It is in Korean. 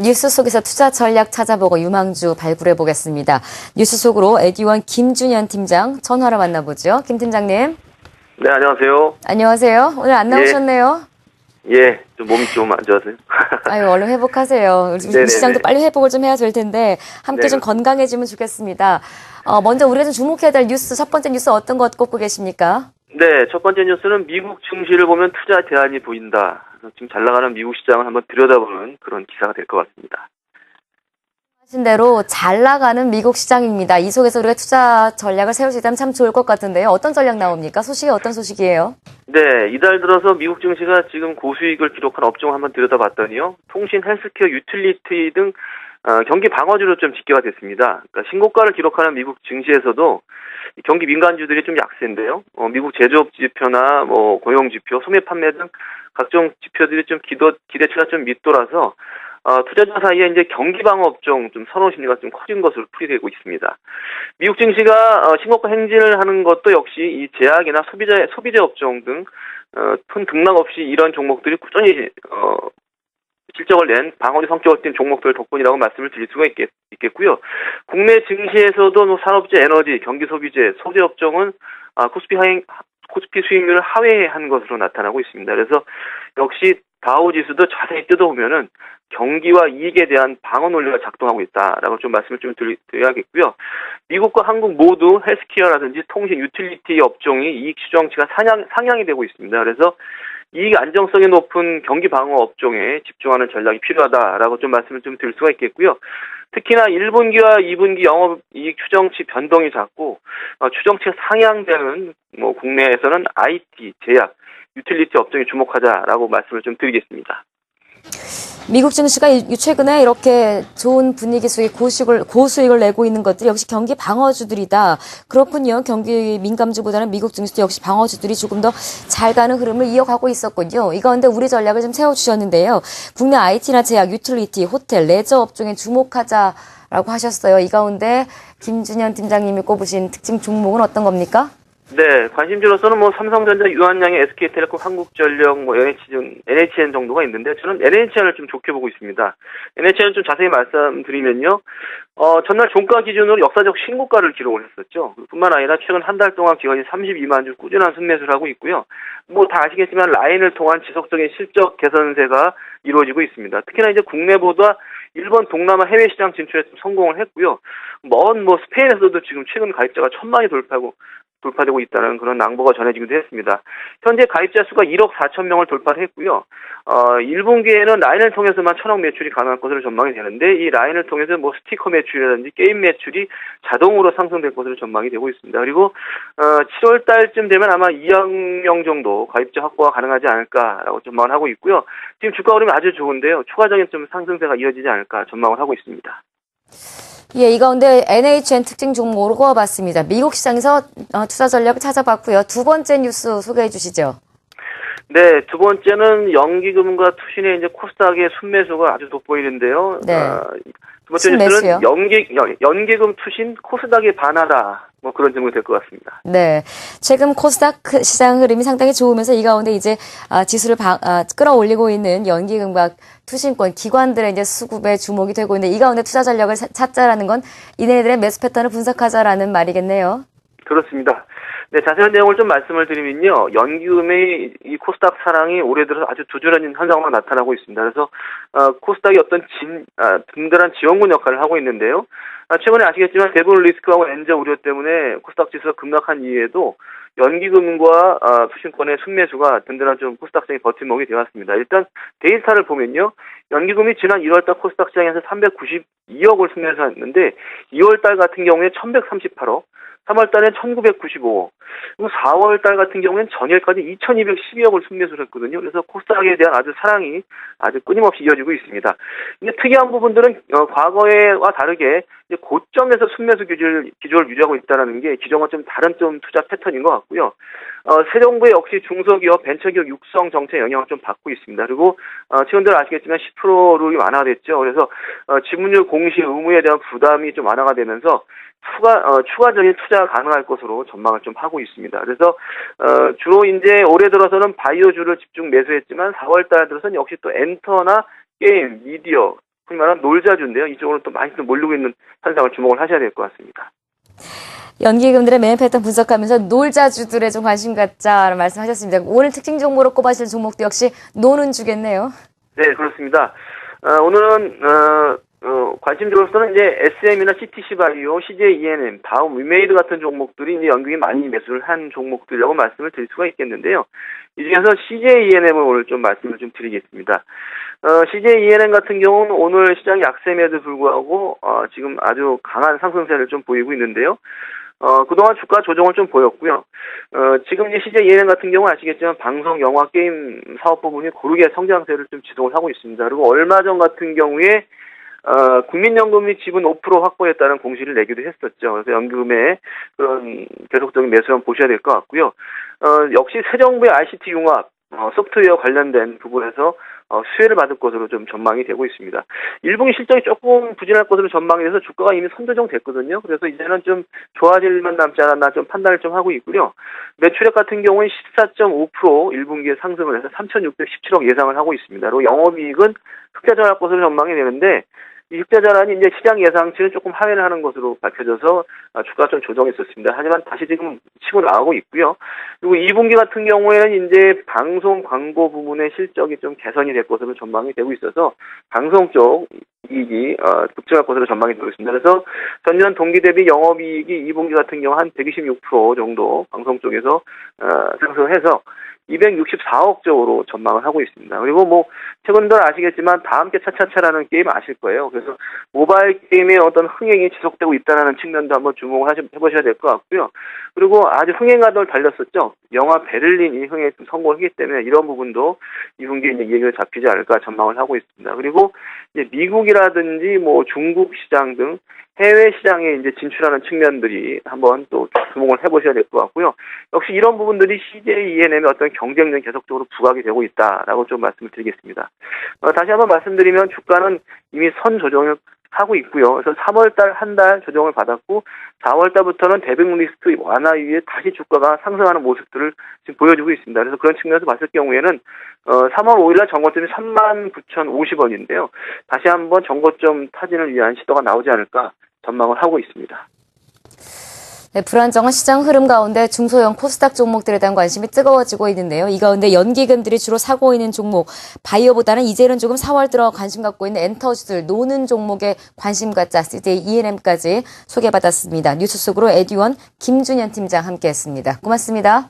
뉴스 속에서 투자 전략 찾아보고 유망주 발굴해 보겠습니다. 뉴스 속으로 에듀원 김준현 팀장 전화로 만나보죠. 김 팀장님. 네, 안녕하세요. 안녕하세요. 오늘 안 나오셨네요. 예, 좀 몸이 좀 안 좋아서요. 아유, 얼른 회복하세요. 우리 시장도 빨리 회복을 좀 해야 될 텐데 함께 좀 건강해지면 좋겠습니다. 먼저 우리가 좀 주목해야 될 뉴스, 첫 번째 뉴스 어떤 것 꼽고 계십니까? 네, 첫 번째 뉴스는 미국 증시를 보면 투자 대안이 보인다. 지금 잘 나가는 미국 시장을 한번 들여다보는 그런 기사가 될 것 같습니다. 하신 대로 잘 나가는 미국 시장입니다. 이 속에서 우리가 투자 전략을 세울 수 있다면 참 좋을 것 같은데요. 어떤 전략 나옵니까? 소식이 어떤 소식이에요? 네, 이달 들어서 미국 증시가 지금 고수익을 기록한 업종을 한번 들여다봤더니요. 통신, 헬스케어, 유틸리티 등 경기 방어주로 좀 집계가 됐습니다. 그러니까 신고가를 기록하는 미국 증시에서도 경기 민간주들이 좀 약세인데요. 미국 제조업 지표나 고용 지표, 소매 판매 등 각종 지표들이 좀 기대치가 좀 밑돌아서 투자자 사이에 이제 경기 방어 업종 좀 선호 심리가 좀 커진 것으로 풀이되고 있습니다. 미국 증시가 신고가 행진을 하는 것도 역시 이 제약이나 소비재 업종 등 큰 등락 없이 이런 종목들이 꾸준히 실적을 낸 방어주 성격을 띈 종목들 덕분이라고 말씀을 드릴 수가 있겠고요. 국내 증시에서도 산업재, 에너지, 경기소비재, 소재 업종은 코스피 수익률을 하회한 것으로 나타나고 있습니다. 그래서 역시 다우 지수도 자세히 뜯어보면은 경기와 이익에 대한 방어 논리가 작동하고 있다라고 좀 말씀을 좀 드려야겠고요. 미국과 한국 모두 헬스케어라든지 통신, 유틸리티 업종이 이익 추정치가 상향이 되고 있습니다. 그래서 이익 안정성이 높은 경기 방어 업종에 집중하는 전략이 필요하다라고 좀 말씀을 좀 드릴 수가 있겠고요. 특히나 1분기와 2분기 영업이익 추정치 변동이 작고 추정치가 상향되는 국내에서는 IT, 제약, 유틸리티 업종에 주목하자라고 말씀을 좀 드리겠습니다. 미국 증시가 최근에 이렇게 좋은 분위기 속에 고수익을 내고 있는 것들이 역시 경기 방어주들이다. 그렇군요. 경기 민감주보다는 미국 증시도 역시 방어주들이 조금 더 잘 가는 흐름을 이어가고 있었군요. 이 가운데 우리 전략을 좀 세워주셨는데요. 국내 IT나 제약, 유틸리티, 호텔, 레저 업종에 주목하자라고 하셨어요. 이 가운데 김준현 팀장님이 꼽으신 특징 종목은 어떤 겁니까? 네, 관심주로서는 삼성전자, 유한양의 SK텔레콤, 한국전력, NHN 정도가 있는데 저는 NHN을 좀 좋게 보고 있습니다. NHN을 좀 자세히 말씀드리면요. 전날 종가 기준으로 역사적 신고가를 기록을 했었죠. 뿐만 아니라 최근 한 달 동안 기관이 32만 주 꾸준한 순매수를 하고 있고요. 다 아시겠지만 라인을 통한 지속적인 실적 개선세가 이루어지고 있습니다. 특히나 이제 국내보다 일본, 동남아 해외 시장 진출에 좀 성공을 했고요. 스페인에서도 지금 최근 가입자가 1,000만이 돌파되고 있다는 그런 낭보가 전해지기도 했습니다. 현재 가입자 수가 1억 4천 명을 돌파를 했고요. 1분기에는 라인을 통해서만 1,000억 매출이 가능할 것으로 전망이 되는데 이 라인을 통해서 스티커 매출이라든지 게임 매출이 자동으로 상승될 것으로 전망이 되고 있습니다. 그리고 7월 달쯤 되면 아마 2억 명 정도 가입자 확보가 가능하지 않을까라고 전망을 하고 있고요. 지금 주가 흐름이 아주 좋은데요. 추가적인 좀 상승세가 이어지지 않을까 전망을 하고 있습니다. 예, 이 가운데 NHN 특징 종목으로 꼽아봤습니다. 미국 시장에서 투자 전략을 찾아봤고요. 두 번째 뉴스 소개해 주시죠. 네, 두 번째는 연기금과 투신의 이제 코스닥의 순매수가 아주 돋보이는데요. 네. 두 번째 뉴스는 연기금 투신 코스닥의 반하다. 그런 제목이 될 것 같습니다. 네. 최근 코스닥 시장 흐름이 상당히 좋으면서 이 가운데 이제 지수를 끌어올리고 있는 연기금과 투신권 기관들의 이제 수급에 주목이 되고 있는데 이 가운데 투자 전략을 찾자라는 건 이네들의 매수 패턴을 분석하자라는 말이겠네요. 그렇습니다. 네, 자세한 내용을 좀 말씀을 드리면요. 연기금의 이 코스닥 상황이 올해 들어서 아주 두드러진 현상으로 나타나고 있습니다. 그래서 코스닥이 어떤 든든한 지원군 역할을 하고 있는데요. 최근에 아시겠지만 대부분 리스크하고 엔저 우려 때문에 코스닥 지수가 급락한 이후에도 연기금과 투신권의 순매수가 든든한 좀 코스닥 시장의 버팀목이 되었습니다. 일단 데이터를 보면요. 연기금이 지난 1월달 코스닥 시장에서 392억을 순매수했는데 2월달 같은 경우에 1138억, 3월달엔 1995억, 그리고 4월달 같은 경우에는 전일까지 2212억을 순매수를 했거든요. 그래서 코스닥에 대한 사랑이 아주 끊임없이 이어지고 있습니다. 근데 특이한 부분들은 과거와 다르게 고점에서 순매수 기조를 유지하고 있다는 게 기존과 좀 다른 투자 패턴인 것 같고요. 새 정부의 역시 중소기업, 벤처기업 육성 정책 영향을 좀 받고 있습니다. 그리고 최근 들어 아시겠지만 10%룰이 완화됐죠. 그래서 지분율 공시 의무에 대한 부담이 좀 완화가 되면서 추가적인 투자가 가능할 것으로 전망을 좀 하고 있습니다. 그래서 주로 이제 올해 들어서는 바이오주를 집중 매수했지만 4월 달 들어서는 역시 또 엔터나 게임, 미디어, 흔히 말하는 놀자주인데요. 이쪽으로 또 많이 또 몰리고 있는 현상을 주목을 하셔야 될 것 같습니다. 연기금들의 매매 패턴 분석하면서 놀자주들에 좀 관심 갖자라는 말씀하셨습니다. 오늘 특징 종목으로 꼽아주실 종목도 역시 노는 주겠네요. 네, 그렇습니다. 오늘은 관심주로서는 이제 SM이나 CTC 바이오, CJ ENM, 다음 위메이드 같은 종목들이 이제 연금이 많이 매수를 한 종목들이라고 말씀을 드릴 수가 있겠는데요. 이 중에서 CJ ENM을 오늘 좀 말씀을 좀 드리겠습니다. CJ ENM 같은 경우는 오늘 시장 약세임에도 불구하고 지금 아주 강한 상승세를 좀 보이고 있는데요. 그동안 주가 조정을 좀 보였고요. 지금 이제 CJ ENM 같은 경우 아시겠지만 방송, 영화, 게임 사업 부분이 고르게 성장세를 좀 지속을 하고 있습니다. 그리고 얼마 전 같은 경우에 국민연금이 지분 5% 확보했다는 공시를 내기도 했었죠. 그래서 연금에 그런 계속적인 매수를 보셔야 될 것 같고요. 역시 새 정부의 ICT 융합, 소프트웨어 관련된 부분에서 수혜를 받을 것으로 좀 전망이 되고 있습니다. 1분기 실적이 조금 부진할 것으로 전망이 돼서 주가가 이미 선조정 됐거든요. 그래서 이제는 좀 좋아질 일만 남지 않았나 좀 판단을 좀 하고 있고요. 매출액 같은 경우는 14.5% 1분기에 상승을 해서 3,617억 예상을 하고 있습니다. 그리고 영업이익은 흑자전환할 것으로 전망이 되는데 이 흑자전환이 이제 시장 예상치는 조금 하회를 하는 것으로 밝혀져서 주가가 좀 조정했었습니다. 하지만 다시 지금 치고 나가고 있고요. 그리고 2분기 같은 경우에는 이제 방송 광고 부분의 실적이 좀 개선이 될 것으로 전망이 되고 있어서 방송 쪽 이익이 급증할 것으로 전망이 되고 있습니다. 그래서 전년 동기 대비 영업이익이 2분기 같은 경우 한 126% 정도 방송 쪽에서 상승을 해서 264억 쪽으로 전망을 하고 있습니다. 그리고 뭐 최근들 아시겠지만 다 함께 차차차라는 게임 아실 거예요. 그래서 모바일 게임의 어떤 흥행이 지속되고 있다는 측면도 한번 주목을 해보셔야 될 것 같고요. 그리고 아주 흥행가들 달렸었죠. 영화 베를린이 흥행에 좀 성공을 했기 때문에 이런 부분도 2분기에 이제 얘기가 잡히지 않을까 전망을 하고 있습니다. 그리고 이제 미국이라든지 뭐 중국 시장 등 해외 시장에 이제 진출하는 측면들이 한번 또 주목을 해보셔야 될 것 같고요. 역시 이런 부분들이 CJ ENM의 어떤 경쟁력이 계속적으로 부각이 되고 있다라고 좀 말씀을 드리겠습니다. 다시 한번 말씀드리면 주가는 이미 선 조정을 하고 있고요. 그래서 3월달 한 달 조정을 받았고 4월달부터는 대백 리스트 완화 이후에 다시 주가가 상승하는 모습들을 지금 보여주고 있습니다. 그래서 그런 측면에서 봤을 경우에는 3월 5일날 정고점이 39,050원인데요. 다시 한번 정고점 타진을 위한 시도가 나오지 않을까 전망을 하고 있습니다. 네, 불안정한 시장 흐름 가운데 중소형 코스닥 종목들에 대한 관심이 뜨거워지고 있는데요. 이 가운데 연기금들이 주로 사고 있는 종목, 바이오보다는 이제는 조금 4월 들어 관심 갖고 있는 엔터주들, 노는 종목에 관심 갖자 CJ ENM까지 소개받았습니다. 뉴스 속으로 에듀원 김준현 팀장 함께했습니다. 고맙습니다.